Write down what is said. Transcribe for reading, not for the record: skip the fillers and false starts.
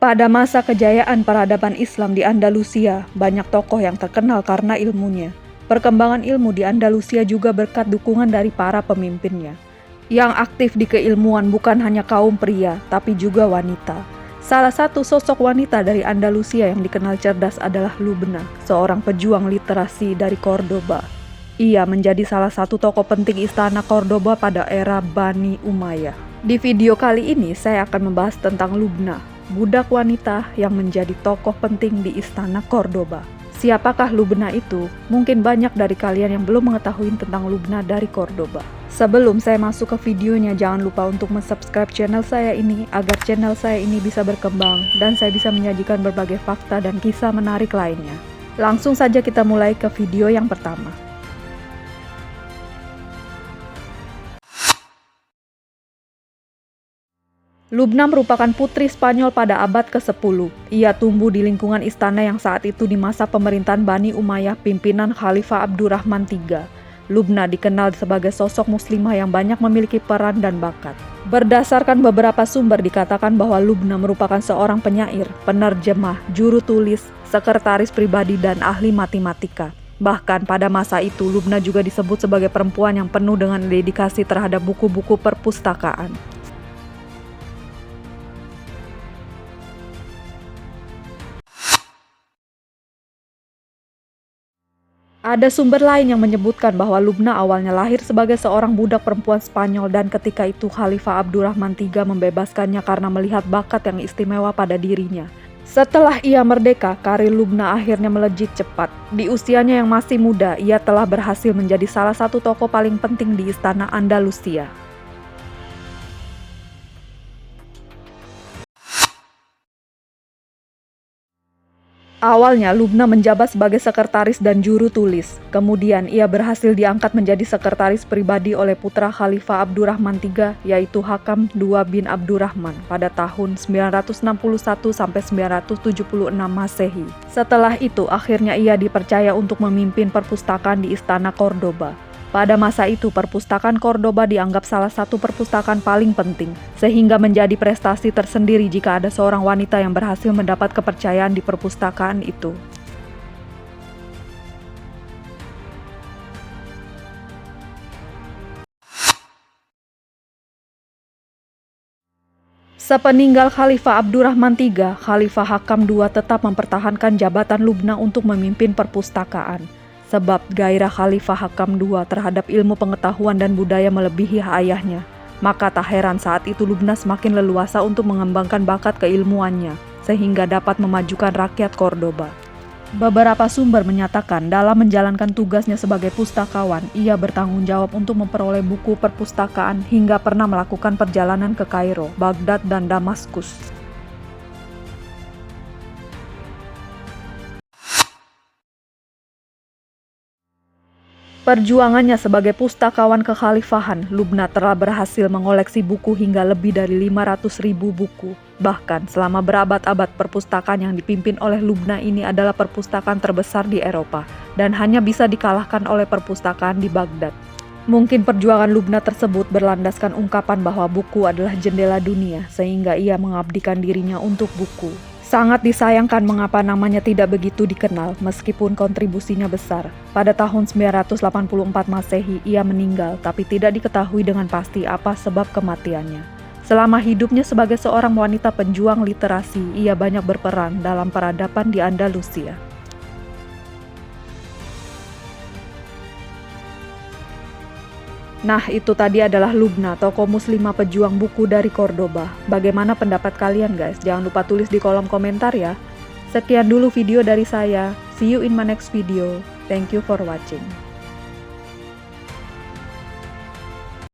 Pada masa kejayaan peradaban Islam di Andalusia, banyak tokoh yang terkenal karena ilmunya. Perkembangan ilmu di Andalusia juga berkat dukungan dari para pemimpinnya. Yang aktif di keilmuan bukan hanya kaum pria, tapi juga wanita. Salah satu sosok wanita dari Andalusia yang dikenal cerdas adalah Lubna, seorang pejuang literasi dari Cordoba. Ia menjadi salah satu tokoh penting istana Cordoba pada era Bani Umayyah. Di video kali ini saya akan membahas tentang Lubna, budak wanita yang menjadi tokoh penting di istana Cordoba. Siapakah Lubna itu? Mungkin banyak dari kalian yang belum mengetahui tentang Lubna dari Cordoba. Sebelum saya masuk ke videonya, jangan lupa untuk subscribe channel saya ini agar channel saya ini bisa berkembang dan saya bisa menyajikan berbagai fakta dan kisah menarik lainnya. Langsung saja kita mulai ke video yang pertama. Lubna merupakan putri Spanyol pada abad ke-10. Ia tumbuh di lingkungan istana yang saat itu di masa pemerintahan Bani Umayyah pimpinan Khalifah Abdurrahman III. Lubna dikenal sebagai sosok muslimah yang banyak memiliki peran dan bakat. Berdasarkan beberapa sumber dikatakan bahwa Lubna merupakan seorang penyair, penerjemah, juru tulis, sekretaris pribadi dan ahli matematika. Bahkan pada masa itu Lubna juga disebut sebagai perempuan yang penuh dengan dedikasi terhadap buku-buku perpustakaan. Ada sumber lain yang menyebutkan bahwa Lubna awalnya lahir sebagai seorang budak perempuan Spanyol dan ketika itu Khalifah Abdurrahman III membebaskannya karena melihat bakat yang istimewa pada dirinya. Setelah ia merdeka, karir Lubna akhirnya melejit cepat. Di usianya yang masih muda, ia telah berhasil menjadi salah satu tokoh paling penting di istana Andalusia. Awalnya Lubna menjabat sebagai sekretaris dan juru tulis. Kemudian ia berhasil diangkat menjadi sekretaris pribadi oleh putra Khalifah Abdurrahman III yaitu Hakam II bin Abdurrahman pada tahun 961 sampai 976 Masehi. Setelah itu akhirnya ia dipercaya untuk memimpin perpustakaan di istana Cordoba. Pada masa itu, perpustakaan Cordoba dianggap salah satu perpustakaan paling penting, sehingga menjadi prestasi tersendiri jika ada seorang wanita yang berhasil mendapat kepercayaan di perpustakaan itu. Sepeninggal Khalifah Abdurrahman III, Khalifah Hakam II tetap mempertahankan jabatan Lubna untuk memimpin perpustakaan. Sebab gairah Khalifah Hakam II terhadap ilmu pengetahuan dan budaya melebihi ayahnya. Maka tak heran saat itu Lubna semakin leluasa untuk mengembangkan bakat keilmuannya, sehingga dapat memajukan rakyat Cordoba. Beberapa sumber menyatakan dalam menjalankan tugasnya sebagai pustakawan, ia bertanggung jawab untuk memperoleh buku perpustakaan hingga pernah melakukan perjalanan ke Kairo, Baghdad, dan Damaskus. Perjuangannya sebagai pustakawan kekhalifahan, Lubna telah berhasil mengoleksi buku hingga lebih dari 500.000 buku. Bahkan selama berabad-abad perpustakaan yang dipimpin oleh Lubna ini adalah perpustakaan terbesar di Eropa dan hanya bisa dikalahkan oleh perpustakaan di Baghdad. Mungkin perjuangan Lubna tersebut berlandaskan ungkapan bahwa buku adalah jendela dunia sehingga ia mengabdikan dirinya untuk buku. Sangat disayangkan mengapa namanya tidak begitu dikenal meskipun kontribusinya besar. Pada tahun 984 Masehi ia meninggal tapi tidak diketahui dengan pasti apa sebab kematiannya. Selama hidupnya sebagai seorang wanita penjuang literasi, ia banyak berperan dalam peradaban di Andalusia. Nah, itu tadi adalah Lubna, tokoh muslimah pejuang buku dari Cordoba. Bagaimana pendapat kalian guys? Jangan lupa tulis di kolom komentar ya. Sekian dulu video dari saya. See you in my next video. Thank you for watching.